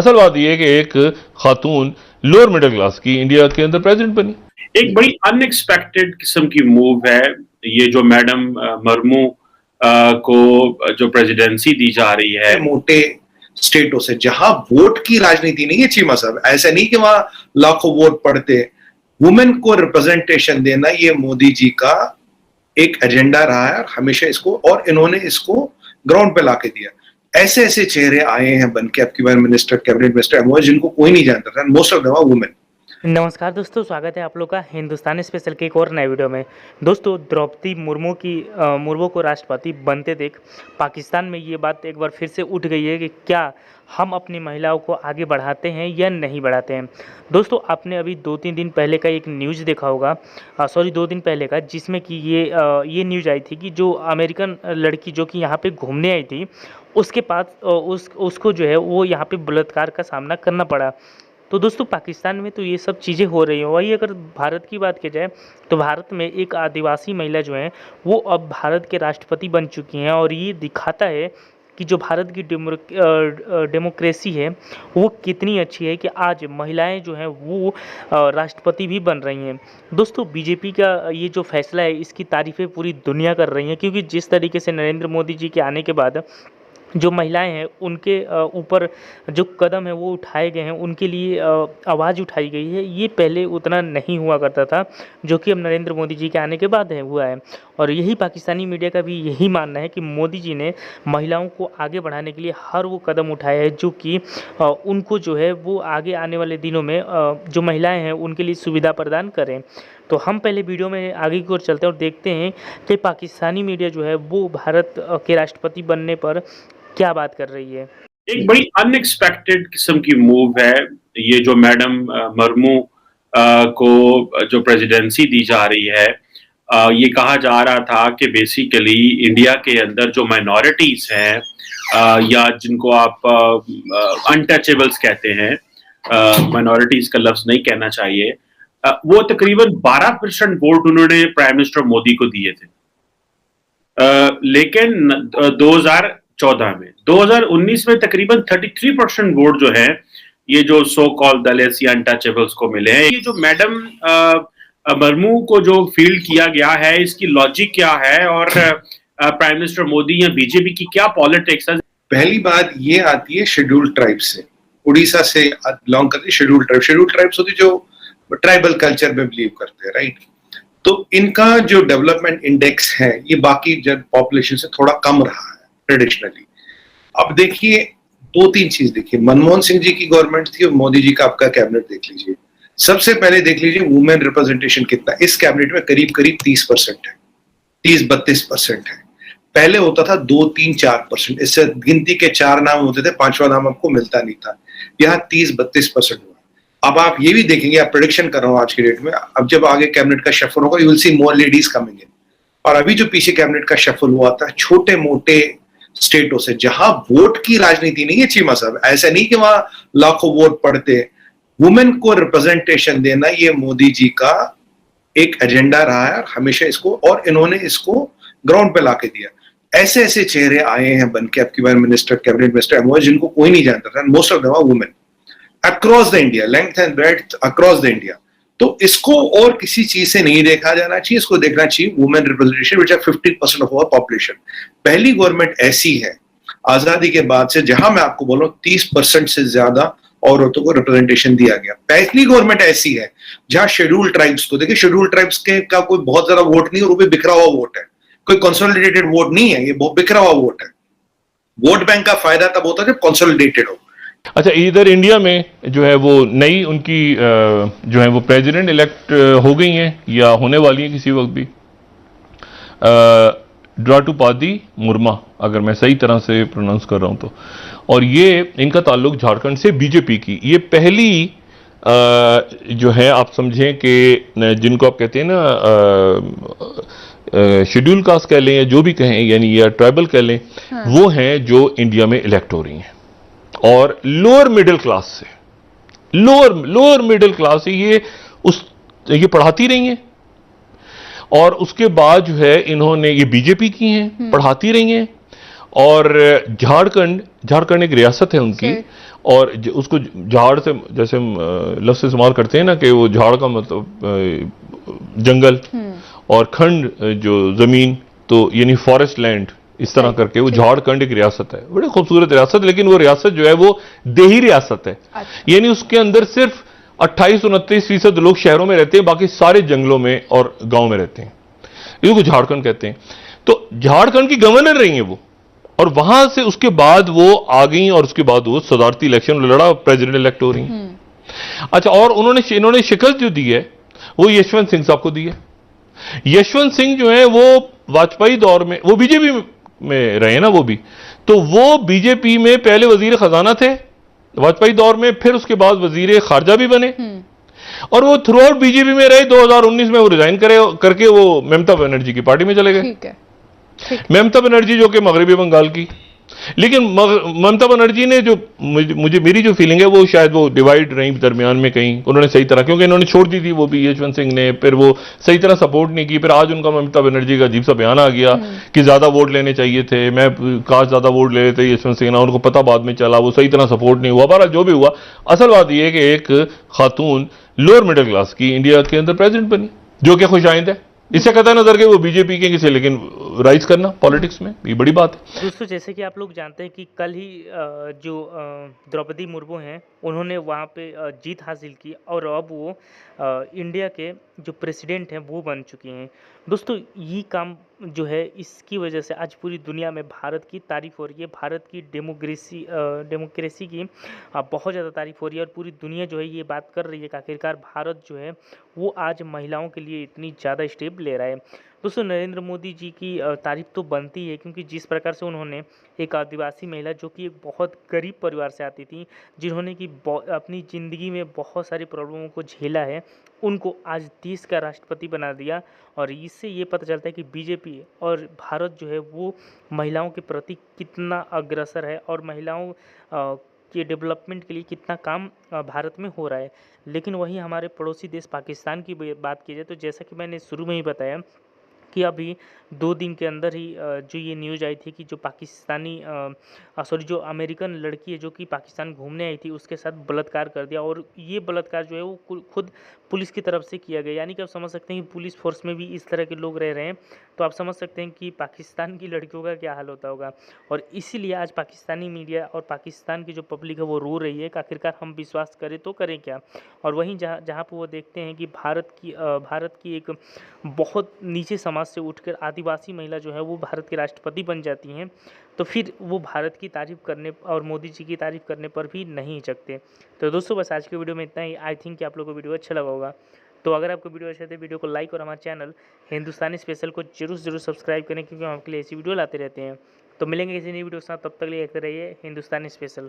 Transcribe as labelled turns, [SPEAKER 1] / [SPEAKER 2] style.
[SPEAKER 1] असल बात यह है कि एक खातून लोअर मिडिल क्लास की इंडिया के अंदर प्रेसिडेंट बनी।
[SPEAKER 2] एक बड़ी अनएक्सपेक्टेड किस्म की मूव है ये, जो मैडम मर्मू को जो प्रेसिडेंसी दी जा रही है।
[SPEAKER 3] मोटे स्टेटों से जहां वोट की राजनीति नहीं है चीमा साहब, ऐसा नहीं कि वहां लाखों वोट पड़ते, वुमेन को रिप्रेजेंटेशन देना ये मोदी जी का एक एजेंडा रहा है हमेशा इसको, और इन्होंने इसको ग्राउंड पे लाके दिया। ऐसे ऐसे चेहरे आए हैं बन के, आपकी बार मिनिस्टर, कैबिनेट मिनिस्टर, जिनको कोई नहीं जानता था, most of them are women.
[SPEAKER 4] नमस्कार दोस्तों, स्वागत है आप लोग का हिंदुस्तान स्पेशल के एक और नए वीडियो में। दोस्तों, द्रौपदी मुर्मू को राष्ट्रपति बनते देख पाकिस्तान में ये बात एक बार फिर से उठ गई है कि क्या हम अपनी महिलाओं को आगे बढ़ाते हैं या नहीं बढ़ाते हैं। दोस्तों, आपने अभी 2-3 दिन पहले का एक न्यूज़ देखा होगा, 2 दिन पहले का, जिसमें कि ये न्यूज़ आई थी कि जो अमेरिकन लड़की जो कि यहाँ पे घूमने आई थी, उसके पास उसको जो है वो यहाँ पे बलात्कार का सामना करना पड़ा। तो दोस्तों, पाकिस्तान में तो ये सब चीज़ें हो रही हैं। वही अगर भारत की बात की जाए तो भारत में एक आदिवासी महिला जो हैं वो अब भारत के राष्ट्रपति बन चुकी हैं, और ये दिखाता है कि जो भारत की डेमोक्रेसी है वो कितनी अच्छी है कि आज महिलाएं जो हैं वो राष्ट्रपति भी बन रही हैं। दोस्तों, बीजेपी का ये जो फैसला है इसकी तारीफ़ें पूरी दुनिया कर रही हैं, क्योंकि जिस तरीके से नरेंद्र मोदी जी के आने के बाद जो महिलाएं हैं उनके ऊपर जो कदम है वो उठाए गए हैं, उनके लिए आवाज़ उठाई गई है। ये पहले उतना नहीं हुआ करता था, जो कि अब नरेंद्र मोदी जी के आने के बाद हुआ है। और यही पाकिस्तानी मीडिया का भी यही मानना है कि मोदी जी ने महिलाओं को आगे बढ़ाने के लिए हर वो कदम उठाए हैं जो कि उनको जो है वो आगे आने वाले दिनों में जो महिलाएँ हैं उनके लिए सुविधा प्रदान करें। तो हम पहले वीडियो में आगे की ओर चलते हैं और देखते हैं कि पाकिस्तानी मीडिया जो है वो भारत के राष्ट्रपति बनने पर क्या बात कर रही है।
[SPEAKER 2] एक बड़ी अनएक्सपेक्टेड किस्म की मूव है ये, जो मैडम मर्मू को जो प्रेसिडेंसी दी जा रही है। ये कहा जा रहा था कि बेसिकली इंडिया के अंदर जो माइनॉरिटीज हैं, या जिनको आप अनटचेबल्स कहते हैं, माइनॉरिटीज का लफ्ज नहीं कहना चाहिए, वो तकरीबन 12% वोट उन्होंने प्राइम मिनिस्टर मोदी को दिए थे। लेकिन 2014 में, 2019 में तकरीबन 33% वोट जो है ये जो सो कॉल दलित्स या अनटचेबल्स को मिले हैं। ये जो मैडम मर्मू को जो फील्ड किया गया है, इसकी लॉजिक क्या है, और प्राइम मिनिस्टर मोदी या बीजेपी की क्या पॉलिटिक्स है।
[SPEAKER 3] पहली बात ये आती है शेड्यूल्ड ट्राइब से, उड़ीसा से बिलोंग करती है शेड्यूल्ड ट्राइब्स होती जो ट्राइबल कल्चर में बिलीव करते हैं, राइट। तो इनका जो डेवलपमेंट इंडेक्स है ये बाकी पॉपुलेशन से थोड़ा कम रहा है ट्रेडिशनली। अब देखिए 2-3 चीज देखिए, मनमोहन सिंह जी की गवर्नमेंट थी और मोदी जी का आपका कैबिनेट देख लीजिए। सबसे पहले देख लीजिए वुमेन रिप्रेजेंटेशन कितना इस कैबिनेट में, करीब 30% है, 30-32% है। पहले होता था 2-3-4%, इससे गिनती के 4 नाम होते थे, 5वां नाम आपको मिलता नहीं था। यहाँ 30-32% हुआ। अब आप ये भी देखेंगे, आप प्रेडिक्शन कर रहा हूँ आज की डेट में, अब जब आगे कैबिनेट का शफल होगा you will see more ladies coming in. और अभी जो पीछे कैबिनेट का शफल हुआ था छोटे मोटे स्टेटों से जहां वोट की राजनीति नहीं है चीमा साहब, ऐसा नहीं कि वहां लाखों वोट पड़ते, वुमेन को रिप्रेजेंटेशन देना ये मोदी जी का एक एजेंडा रहा है हमेशा इसको, और इन्होंने इसको ग्राउंड पे लाके दिया। ऐसे ऐसे चेहरे आए हैं बन के, आपकी बार मिनिस्टर, कैबिनेट मिनिस्टर, जिनको कोई नहीं जानता था, most of them are women across the India, length and breadth across the India. तो इसको और किसी चीज से नहीं देखा जाना चाहिए, इसको देखना चाहिए women representation which are 50% of our population. पहली गवर्नमेंट ऐसी है आजादी के बाद से जहां मैं आपको बोलूं 30% से ज्यादा औरतों को रिप्रेजेंटेशन दिया गया। पहली गवर्नमेंट ऐसी है जहां शेड्यूल्ड ट्राइब्स को, देखिए शेड्यूल्ड ट्राइब्स के का कोई बहुत ज्यादा वोट नहीं, और वो भी बिखरा हुआ वोट है, कोई कंसोलिडेटेड वोट नहीं है, ये बहुत बिखरा हुआ वोट है। वोट बैंक का फायदा तब होता है जब कंसोलिडेटेड हो।
[SPEAKER 1] अच्छा, इधर इंडिया में जो है वो नई उनकी जो है वो प्रेसिडेंट इलेक्ट हो गई हैं या होने वाली हैं किसी वक्त भी, द्रौपदी मुर्मू, अगर मैं सही तरह से प्रोनाउंस कर रहा हूं तो। और ये इनका ताल्लुक झारखंड से, बीजेपी की ये पहली जो है आप समझें कि जिनको आप कहते हैं ना शेड्यूल कास्ट कह लें या जो भी कहें, यानी या ट्राइबल कह लें, वो हैं जो इंडिया में इलेक्ट हो रही हैं। और लोअर मिडिल क्लास से, लोअर मिडिल क्लास से ये पढ़ाती रही हैं, और उसके बाद जो है इन्होंने ये बीजेपी की हैं, पढ़ाती रही हैं। और झारखंड एक रियासत है उनकी, और उसको झाड़ से, जैसे हम लफ्ज़ इस्तेमाल करते हैं ना कि वो झाड़ का मतलब जंगल और खंड जो ज़मीन, तो यानी फॉरेस्ट लैंड, इस तरह करके वो झारखंड एक रियासत है, बड़ी खूबसूरत रियासत, लेकिन वो रियासत जो है वो देही रियासत है। यानी उसके अंदर सिर्फ 28-29% लोग शहरों में रहते हैं, बाकी सारे जंगलों में और गांव में रहते हैं। इसको झारखंड कहते हैं। तो झारखंड की गवर्नर रही है वो, और वहां से उसके बाद वो आ गई और उसके बाद वो सदारती इलेक्शन लड़ा, प्रेसिडेंट इलेक्ट हो रही हैं। अच्छा, और इन्होंने शिकस्त जो दी है वो यशवंत सिंह साहब को दी है। यशवंत सिंह जो है वो वाजपेयी दौर में, वो बीजेपी में रहे ना वो भी, तो वो बीजेपी में पहले वजीर खजाना थे वाजपेयी दौर में, फिर उसके बाद वजीर खारजा भी बने, और वो थ्रू आउट बीजेपी में रहे। 2019 में वो रिजाइन करके वो ममता बनर्जी की पार्टी में चले गए।
[SPEAKER 5] ठीक है।
[SPEAKER 1] ममता बनर्जी जो कि मगरबी बंगाल की, लेकिन ममता बनर्जी ने जो मेरी जो फीलिंग है वो शायद वो डिवाइड रही दरमियान में कहीं, उन्होंने सही तरह, क्योंकि इन्होंने छोड़ दी थी वो भी यशवंत सिंह ने, फिर वो सही तरह सपोर्ट नहीं की। फिर आज उनका ममता बनर्जी का अजीब सा बयान आ गया कि ज्यादा वोट लेने चाहिए थे, मैं काश ज्यादा वोट ले लेते यशवंत सिंह ना, उनको पता बाद में चला, वो सही तरह सपोर्ट नहीं हुआ। बहरहाल जो भी हुआ, असल बात यह है कि एक खातून लोअर मिडिल क्लास की इंडिया के अंदर प्रेसिडेंट बनी, जो कि खुशाइंद है। इससे कहता नजर के वो बीजेपी के किसी, लेकिन राइज करना पॉलिटिक्स में ये बड़ी बात है।
[SPEAKER 4] दोस्तों, जैसे कि आप लोग जानते हैं कि कल ही जो द्रौपदी मुर्मू हैं, उन्होंने वहाँ पे जीत हासिल की और अब वो इंडिया के जो प्रेसिडेंट हैं वो बन चुकी हैं। दोस्तों, ये काम जो है, इसकी वजह से आज पूरी दुनिया में भारत की तारीफ हो रही है, भारत की डेमोक्रेसी की बहुत ज़्यादा तारीफ हो रही है, और पूरी दुनिया जो है ये बात कर रही है कि आखिरकार भारत जो है वो आज महिलाओं के लिए इतनी ज़्यादा स्टेप ले रहा है। दोस्तों, नरेंद्र मोदी जी की तारीफ तो बनती है, क्योंकि जिस प्रकार से उन्होंने एक आदिवासी महिला जो कि एक बहुत गरीब परिवार से आती थी, जिन्होंने कि अपनी ज़िंदगी में बहुत सारी प्रॉब्लमों को झेला है, उनको आज देश का राष्ट्रपति बना दिया। और इससे ये पता चलता है कि बीजेपी और भारत जो है वो महिलाओं के प्रति कितना अग्रसर है और महिलाओं के डेवलपमेंट के लिए कितना काम भारत में हो रहा है। लेकिन वहीं हमारे पड़ोसी देश पाकिस्तान की बात की जाए, तो जैसा कि मैंने शुरू में ही बताया कि अभी 2 दिन के अंदर ही जो ये न्यूज़ आई थी कि जो पाकिस्तानी जो अमेरिकन लड़की है जो कि पाकिस्तान घूमने आई थी, उसके साथ बलात्कार कर दिया, और ये बलात्कार जो है वो खुद पुलिस की तरफ से किया गया। यानी कि आप समझ सकते हैं कि पुलिस फोर्स में भी इस तरह के लोग रह रहे हैं, तो आप समझ सकते हैं कि पाकिस्तान की लड़कियों का क्या हाल होता होगा। और इसीलिए आज पाकिस्तानी मीडिया और पाकिस्तान की जो पब्लिक है वो रो रही है कि आखिरकार हम विश्वास करें तो करें क्या। और वहीं जहाँ पर वो देखते हैं कि भारत की एक बहुत नीचे समाज से उठकर आदिवासी महिला जो है वो भारत के राष्ट्रपति बन जाती हैं, तो फिर वो भारत की तारीफ़ करने और मोदी जी की तारीफ़ करने पर भी नहीं हिचकते। तो दोस्तों, बस आज की वीडियो में इतना ही। आई थिंक कि आप लोगों को वीडियो अच्छा लगा होगा। तो अगर आपको वीडियो अच्छा लगे तो वीडियो को लाइक और हमारे चैनल हिंदुस्तानी स्पेशल को जरूर सब्सक्राइब करें, क्योंकि हम आपके लिए ऐसी वीडियो लाते रहते हैं। तो मिलेंगे किसी नई वीडियो के साथ, तब तक लिए देखते रहिए हिंदुस्तानी स्पेशल।